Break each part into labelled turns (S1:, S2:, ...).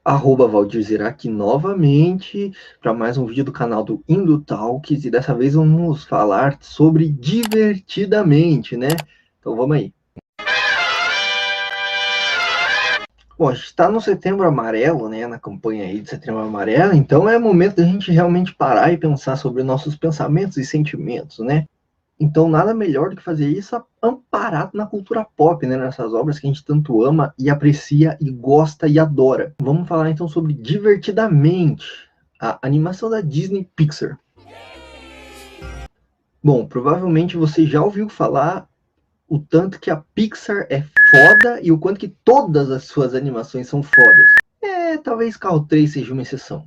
S1: Valdir Zirac novamente para mais um vídeo do canal do Indo Talks, e dessa vez vamos falar sobre Divertidamente, né? Então vamos aí. Bom, a gente está no Setembro Amarelo, né? Na campanha aí de Setembro Amarelo, então é momento da gente realmente parar e pensar sobre nossos pensamentos e sentimentos, né? Então, nada melhor do que fazer isso amparado na cultura pop, né? Nessas obras que a gente tanto ama e aprecia e gosta e adora. Vamos falar então sobre Divertidamente, a animação da Disney Pixar. Bom, provavelmente você já ouviu falar o tanto que a Pixar é foda e o quanto que todas as suas animações são fodas. Talvez Carro 3 seja uma exceção.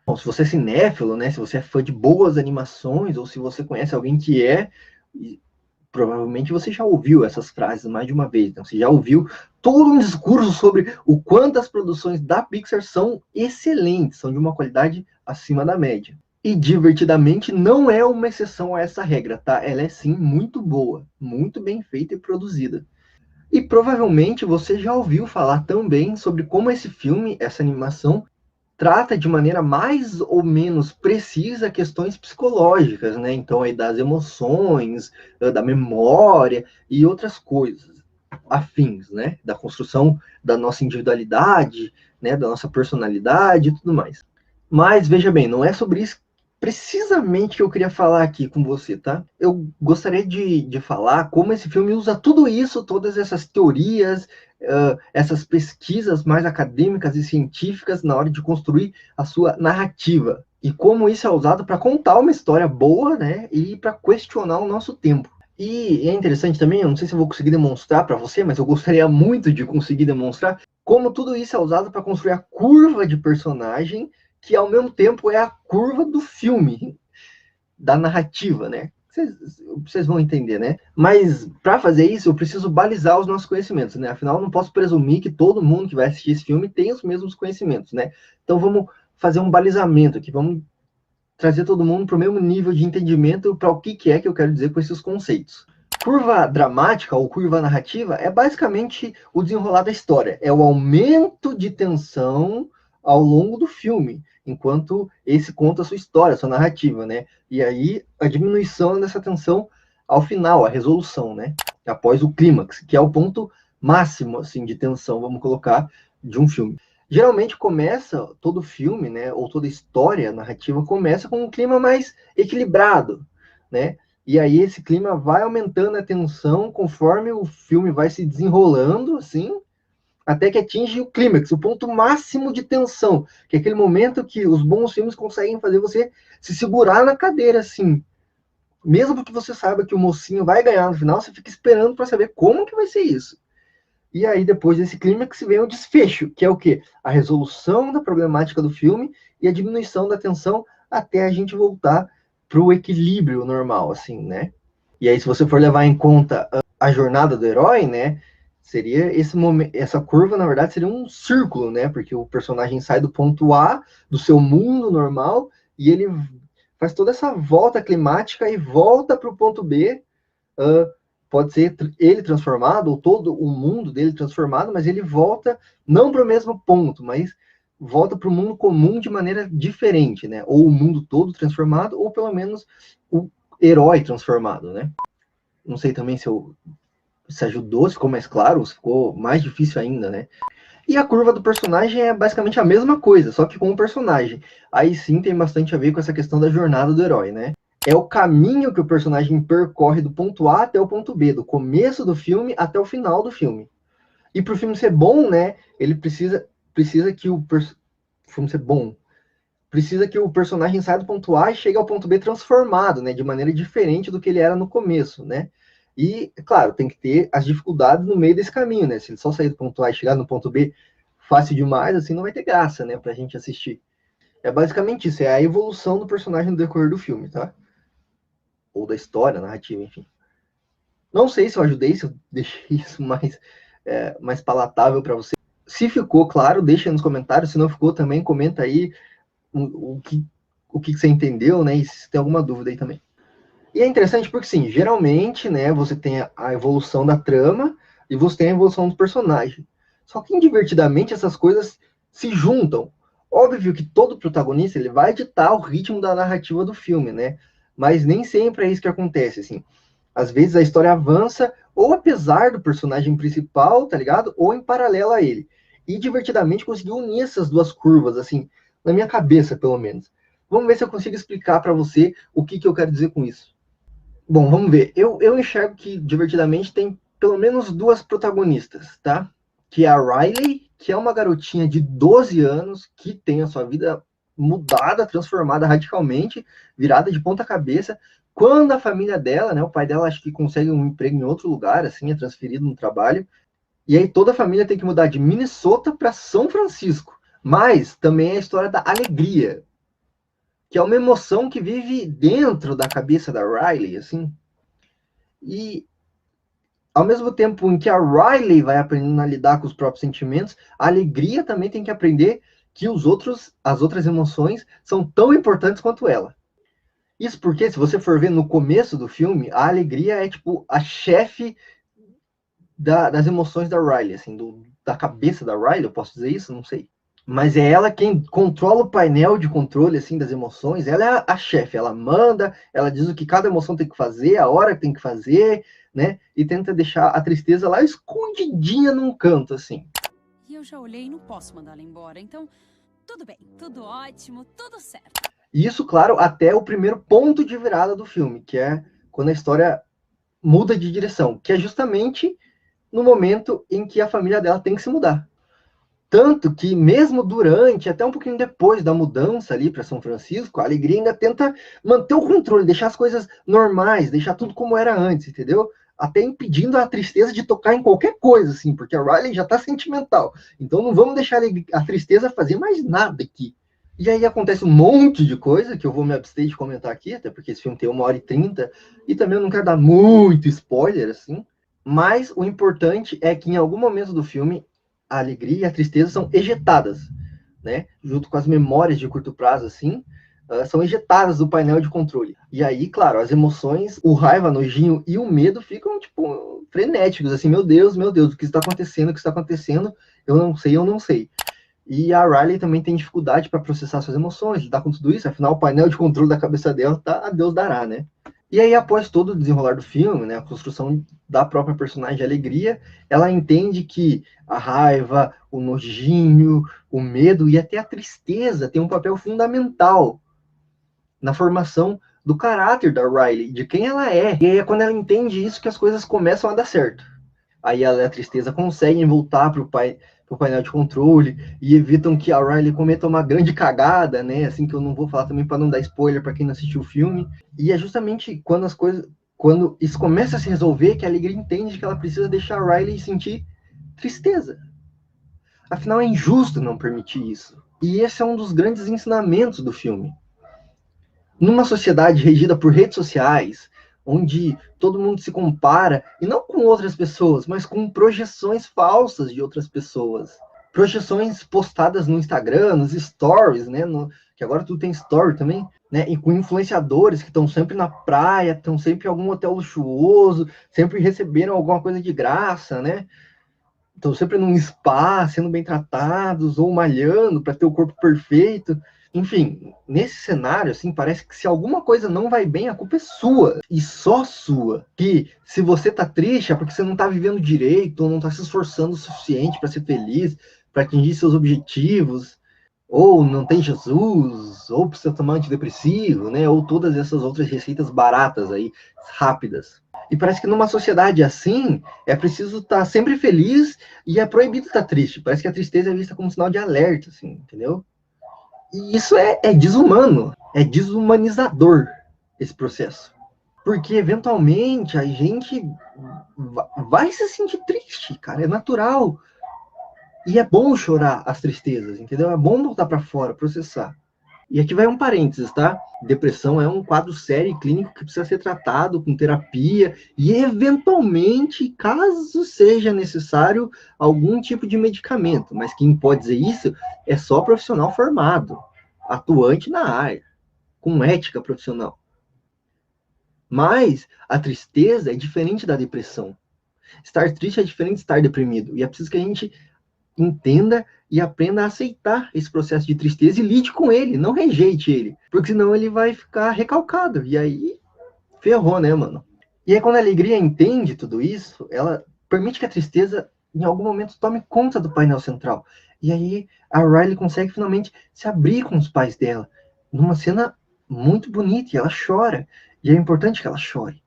S1: Bom, se você é cinéfilo, né? Se você é fã de boas animações, ou se você conhece alguém que é, provavelmente você já ouviu essas frases mais de uma vez. Então, você já ouviu todo um discurso sobre o quanto as produções da Pixar são excelentes, são de uma qualidade acima da média. E Divertidamente não é uma exceção a essa regra, tá? Ela é sim muito boa, muito bem feita e produzida. E provavelmente você já ouviu falar também sobre como esse filme, essa animação, trata de maneira mais ou menos precisa questões psicológicas, né? Então, aí das emoções, da memória e outras coisas afins, né? Da construção da nossa individualidade, né? Da nossa personalidade e tudo mais. Mas, veja bem, não é sobre isso precisamente que eu queria falar aqui com você, tá? Eu gostaria de falar como esse filme usa tudo isso, todas essas teorias, essas pesquisas mais acadêmicas e científicas na hora de construir a sua narrativa. E como isso é usado para contar uma história boa, né? E para questionar o nosso tempo. E é interessante também, eu não sei se eu vou conseguir demonstrar para você, mas eu gostaria muito de conseguir demonstrar como tudo isso é usado para construir a curva de personagem, que ao mesmo tempo é a curva do filme, da narrativa, né? Vocês vão entender, né? Mas para fazer isso, eu preciso balizar os nossos conhecimentos, né? Afinal, eu não posso presumir que todo mundo que vai assistir esse filme tem os mesmos conhecimentos, né? Então vamos fazer um balizamento aqui, vamos trazer todo mundo para o mesmo nível de entendimento para o que é que eu quero dizer com esses conceitos. Curva dramática ou curva narrativa é basicamente o desenrolar da história, é o aumento de tensão ao longo do filme, enquanto esse conta a sua história, a sua narrativa, né? E aí a diminuição dessa tensão ao final, a resolução, né? Após o clímax, que é o ponto máximo assim de tensão, vamos colocar, de um filme. Geralmente começa todo filme, né, ou toda história narrativa começa com um clima mais equilibrado, né? E aí esse clima vai aumentando a tensão conforme o filme vai se desenrolando, assim, até que atinge o clímax, o ponto máximo de tensão, que é aquele momento que os bons filmes conseguem fazer você se segurar na cadeira, assim. Mesmo que você saiba que o mocinho vai ganhar no final, você fica esperando para saber como que vai ser isso. E aí, depois desse clímax, vem o desfecho, que é o quê? A resolução da problemática do filme e a diminuição da tensão até a gente voltar para o equilíbrio normal, assim, né? E aí, se você for levar em conta a jornada do herói, né? Seria esse momento, essa curva, na verdade, seria um círculo, né? Porque o personagem sai do ponto A, do seu mundo normal, e ele faz toda essa volta climática e volta para o ponto B, pode ser ele transformado, ou todo o mundo dele transformado, mas ele volta não para o mesmo ponto, mas volta para o mundo comum de maneira diferente, né? Ou o mundo todo transformado, ou pelo menos o herói transformado, né? Não sei também se ajudou, se ficou mais claro, se ficou mais difícil ainda, né? E a curva do personagem é basicamente a mesma coisa, só que com o personagem. Aí sim tem bastante a ver com essa questão da jornada do herói, né? É o caminho que o personagem percorre do ponto A até o ponto B, do começo do filme até o final do filme. E para o filme ser bom, né, ele precisa que o filme ser bom, precisa que o personagem saia do ponto A e chegue ao ponto B transformado, né, de maneira diferente do que ele era no começo, né? E, claro, tem que ter as dificuldades no meio desse caminho, né? Se ele só sair do ponto A e chegar no ponto B fácil demais, assim, não vai ter graça, né, pra gente assistir. É basicamente isso, é a evolução do personagem no decorrer do filme, tá? Ou da história, narrativa, enfim. Não sei se eu ajudei, se eu deixei isso mais palatável para você. Se ficou claro, deixa aí nos comentários. Se não ficou, também comenta aí o que você entendeu, né? E se tem alguma dúvida aí também. E é interessante porque, sim, geralmente, né, você tem a evolução da trama e você tem a evolução do personagem. Só que, divertidamente, essas coisas se juntam. Óbvio que todo protagonista ele vai ditar o ritmo da narrativa do filme, né? Mas nem sempre é isso que acontece, assim. Às vezes a história avança, ou apesar do personagem principal, tá ligado? Ou em paralelo a ele. E divertidamente conseguiu unir essas duas curvas, assim, na minha cabeça, pelo menos. Vamos ver se eu consigo explicar para você o que eu quero dizer com isso. Bom, vamos ver. Eu enxergo que divertidamente tem pelo menos duas protagonistas, tá? Que é a Riley, que é uma garotinha de 12 anos que tem a sua vida mudada, transformada radicalmente, virada de ponta cabeça, quando a família dela, né, o pai dela acho que consegue um emprego em outro lugar, assim, é transferido no trabalho, e aí toda a família tem que mudar de Minnesota para São Francisco. Mas também é a história da alegria, que é uma emoção que vive dentro da cabeça da Riley, assim. E ao mesmo tempo em que a Riley vai aprendendo a lidar com os próprios sentimentos, a alegria também tem que aprender que as outras emoções são tão importantes quanto ela. Isso porque, se você for ver no começo do filme, a alegria é tipo a chefe das emoções da Riley, assim, da cabeça da Riley, eu posso dizer isso? Não sei. Mas é ela quem controla o painel de controle assim das emoções. Ela é a chefe, ela manda, ela diz o que cada emoção tem que fazer, a hora que tem que fazer, né? E tenta deixar a tristeza lá escondidinha num canto assim.
S2: E eu já olhei e não posso mandá-la embora. Então, tudo bem, tudo ótimo, tudo certo.
S1: E isso, claro, até o primeiro ponto de virada do filme, que é quando a história muda de direção, que é justamente no momento em que a família dela tem que se mudar. Tanto que, mesmo durante, até um pouquinho depois da mudança ali para São Francisco, a alegria ainda tenta manter o controle, deixar as coisas normais, deixar tudo como era antes, entendeu? Até impedindo a tristeza de tocar em qualquer coisa, assim, porque a Riley já tá sentimental. Então não vamos deixar a tristeza fazer mais nada aqui. E aí acontece um monte de coisa que eu vou me abster de comentar aqui, até porque esse filme tem 1h30, e também eu não quero dar muito spoiler, assim. Mas o importante é que em algum momento do filme a alegria e a tristeza são ejetadas, né? Junto com as memórias de curto prazo, assim, são ejetadas do painel de controle. E aí, claro, as emoções, o raiva, o nojinho e o medo ficam, tipo, frenéticos, assim, meu Deus, o que está acontecendo, o que está acontecendo, eu não sei, eu não sei. E a Riley também tem dificuldade para processar suas emoções, lidar com tudo isso, afinal, o painel de controle da cabeça dela tá a Deus dará, né? E aí, após todo o desenrolar do filme, né, a construção da própria personagem de Alegria, ela entende que a raiva, o nojinho, o medo e até a tristeza têm um papel fundamental na formação do caráter da Riley, de quem ela é. E aí é quando ela entende isso que as coisas começam a dar certo. Aí ela e a tristeza conseguem voltar para o painel de controle e evitam que a Riley cometa uma grande cagada, né? Assim que eu não vou falar também para não dar spoiler para quem não assistiu o filme. E é justamente quando isso começa a se resolver, que a Alegria entende que ela precisa deixar a Riley sentir tristeza. Afinal, é injusto não permitir isso. E esse é um dos grandes ensinamentos do filme. Numa sociedade regida por redes sociais, onde todo mundo se compara, e não com outras pessoas, mas com projeções falsas de outras pessoas. Projeções postadas no Instagram, nos stories, né? Que agora tudo tem story também, né? E com influenciadores que estão sempre na praia, estão sempre em algum hotel luxuoso, sempre receberam alguma coisa de graça, né? Estão sempre num spa, sendo bem tratados, ou malhando para ter o corpo perfeito. Enfim, nesse cenário, assim, parece que se alguma coisa não vai bem, a culpa é sua, e só sua. Que se você tá triste é porque você não tá vivendo direito, ou não tá se esforçando o suficiente para ser feliz, para atingir seus objetivos, ou não tem Jesus, ou precisa tomar antidepressivo, né? Ou todas essas outras receitas baratas aí, rápidas. E parece que numa sociedade assim, é preciso estar sempre feliz e é proibido estar triste. Parece que a tristeza é vista como um sinal de alerta, assim, entendeu? E isso é desumano, é desumanizador, esse processo. Porque, eventualmente, a gente vai se sentir triste, cara, é natural. E é bom chorar as tristezas, entendeu? É bom botar para fora, processar. E aqui vai um parênteses, tá? Depressão é um quadro sério e clínico que precisa ser tratado com terapia e, eventualmente, caso seja necessário, algum tipo de medicamento. Mas quem pode dizer isso é só profissional formado, atuante na área, com ética profissional. Mas a tristeza é diferente da depressão. Estar triste é diferente de estar deprimido. E é preciso que a gente entenda e aprenda a aceitar esse processo de tristeza e lide com ele, não rejeite ele, porque senão ele vai ficar recalcado, e aí ferrou, né, mano? E aí quando a alegria entende tudo isso, ela permite que a tristeza em algum momento tome conta do painel central. E aí a Riley consegue finalmente se abrir com os pais dela, numa cena muito bonita, e ela chora. E é importante que ela chore,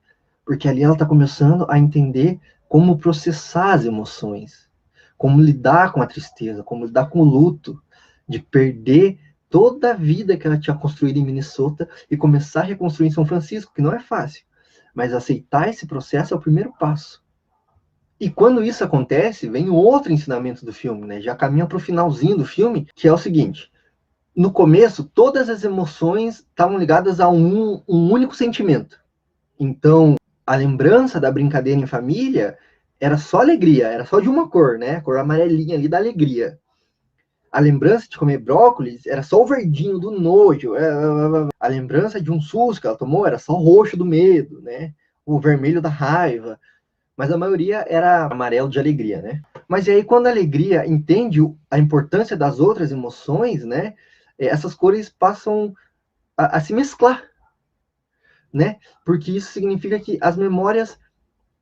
S1: porque ali ela está começando a entender como processar as emoções, como lidar com a tristeza, como lidar com o luto, de perder toda a vida que ela tinha construído em Minnesota e começar a reconstruir em São Francisco, que não é fácil. Mas aceitar esse processo é o primeiro passo. E quando isso acontece, vem o outro ensinamento do filme, né? Já caminha para o finalzinho do filme, que é o seguinte: no começo, todas as emoções estavam ligadas a um único sentimento. Então, a lembrança da brincadeira em família era só alegria, era só de uma cor, né? A cor amarelinha ali da alegria. A lembrança de comer brócolis era só o verdinho do nojo. A lembrança de um susto que ela tomou era só o roxo do medo, né? O vermelho da raiva. Mas a maioria era amarelo de alegria, né? Mas e aí, quando a alegria entende a importância das outras emoções, né? Essas cores passam a se mesclar, né? Porque isso significa que as memórias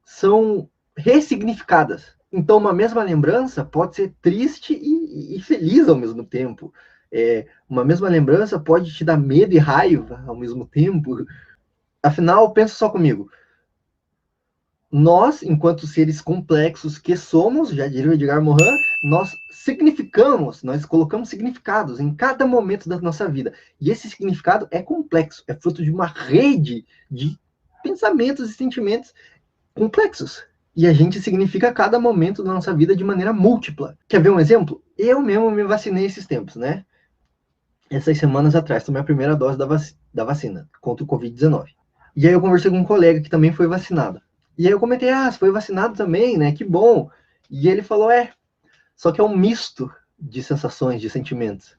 S1: são ressignificadas. Então, uma mesma lembrança pode ser triste e feliz ao mesmo tempo. Uma mesma lembrança pode te dar medo e raiva ao mesmo tempo. Afinal, pensa só comigo. Nós, enquanto seres complexos que somos, já diria o Edgar Morin, nós significamos, nós colocamos significados em cada momento da nossa vida. E esse significado é complexo, é fruto de uma rede de pensamentos e sentimentos complexos. E a gente significa cada momento da nossa vida de maneira múltipla. Quer ver um exemplo? Eu mesmo me vacinei esses tempos, né? Essas semanas atrás, tomei a primeira dose da vacina contra o Covid-19. E aí eu conversei com um colega que também foi vacinado. E aí eu comentei, você foi vacinado também, né? Que bom. E ele falou, só que é um misto de sensações, de sentimentos.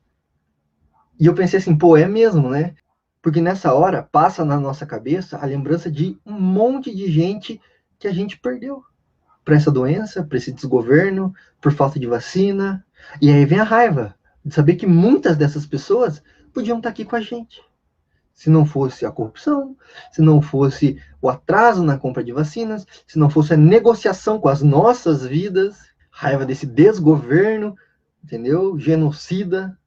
S1: E eu pensei assim, pô, é mesmo, né? Porque nessa hora passa na nossa cabeça a lembrança de um monte de gente que a gente perdeu para essa doença, para esse desgoverno, por falta de vacina. E aí vem a raiva de saber que muitas dessas pessoas podiam estar aqui com a gente. Se não fosse a corrupção, se não fosse o atraso na compra de vacinas, se não fosse a negociação com as nossas vidas, raiva desse desgoverno, entendeu? Genocida.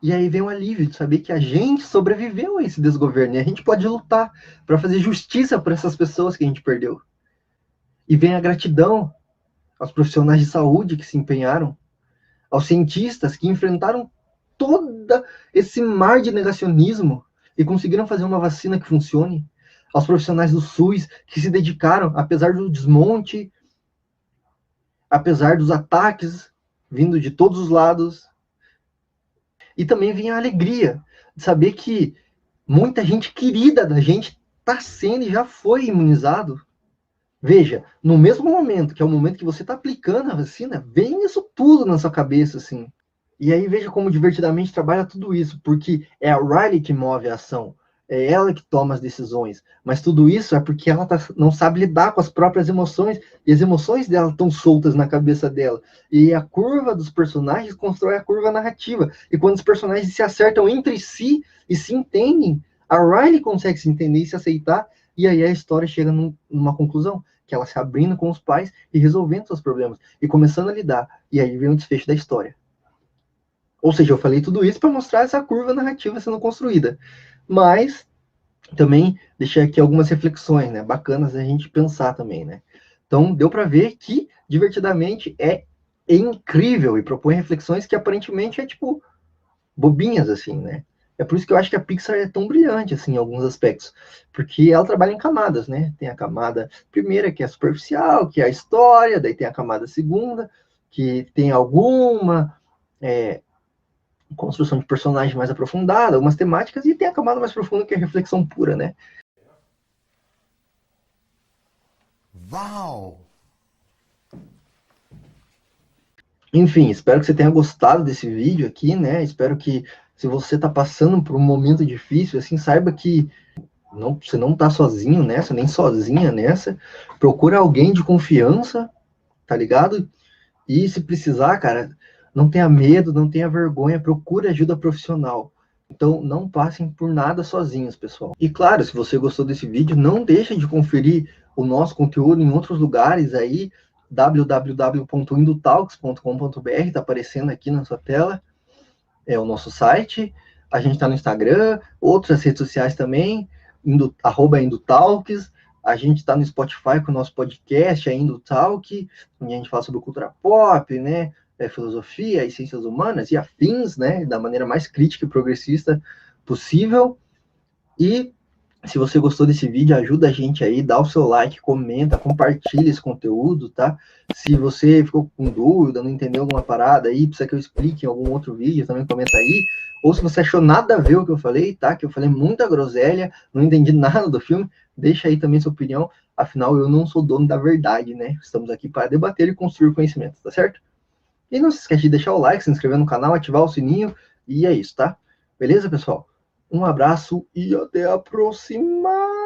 S1: E aí vem o alívio de saber que a gente sobreviveu a esse desgoverno e a gente pode lutar para fazer justiça para essas pessoas que a gente perdeu. E vem a gratidão aos profissionais de saúde que se empenharam, aos cientistas que enfrentaram todo esse mar de negacionismo e conseguiram fazer uma vacina que funcione, aos profissionais do SUS que se dedicaram, apesar do desmonte, apesar dos ataques vindo de todos os lados. E também vem a alegria de saber que muita gente querida da gente está sendo e já foi imunizado. Veja, no mesmo momento, que é o momento que você está aplicando a vacina, vem isso tudo na sua cabeça, assim. E aí veja como divertidamente trabalha tudo isso, porque é a Riley que move a ação, é ela que toma as decisões, mas tudo isso é porque ela não sabe lidar com as próprias emoções, e as emoções dela estão soltas na cabeça dela. E a curva dos personagens constrói a curva narrativa, e quando os personagens se acertam entre si e se entendem, a Riley consegue se entender e se aceitar, e aí a história chega numa conclusão, que ela se abrindo com os pais e resolvendo seus problemas, e começando a lidar, e aí vem o desfecho da história. Ou seja, eu falei tudo isso para mostrar essa curva narrativa sendo construída. Mas também deixei aqui algumas reflexões, né? Bacanas a gente pensar também, né? Então, deu para ver que, divertidamente, é incrível e propõe reflexões que aparentemente é, tipo, bobinhas, assim, né? É por isso que eu acho que a Pixar é tão brilhante, assim, em alguns aspectos. Porque ela trabalha em camadas, né? Tem a camada primeira, que é superficial, que é a história, daí tem a camada segunda, que tem alguma construção de personagem mais aprofundada, algumas temáticas, e tem a camada mais profunda, que é a reflexão pura, né?
S3: Uau!
S1: Enfim, espero que você tenha gostado desse vídeo aqui, né? Espero que, se você está passando por um momento difícil, assim, saiba que você não está sozinho nessa, nem sozinha nessa. Procura alguém de confiança, tá ligado? E se precisar, cara, não tenha medo, não tenha vergonha, procure ajuda profissional. Então, não passem por nada sozinhos, pessoal. E claro, se você gostou desse vídeo, não deixe de conferir o nosso conteúdo em outros lugares aí, www.indotalks.com.br, está aparecendo aqui na sua tela, é o nosso site. A gente está no Instagram, outras redes sociais também, @Indotalks. A gente está no Spotify com o nosso podcast, a Indotalk, onde a gente fala sobre cultura pop, né? Filosofia e ciências humanas e afins, né? Da maneira mais crítica e progressista possível. E se você gostou desse vídeo, ajuda a gente aí, dá o seu like, comenta, compartilha esse conteúdo, tá? Se você ficou com dúvida, não entendeu alguma parada aí, precisa que eu explique em algum outro vídeo, também comenta aí. Ou se você achou nada a ver o que eu falei, tá? Que eu falei muita groselha, não entendi nada do filme, deixa aí também sua opinião. Afinal, eu não sou dono da verdade, né? Estamos aqui para debater e construir conhecimento, tá certo? E não se esquece de deixar o like, se inscrever no canal, ativar o sininho, e é isso, tá? Beleza, pessoal? Um abraço e até a próxima!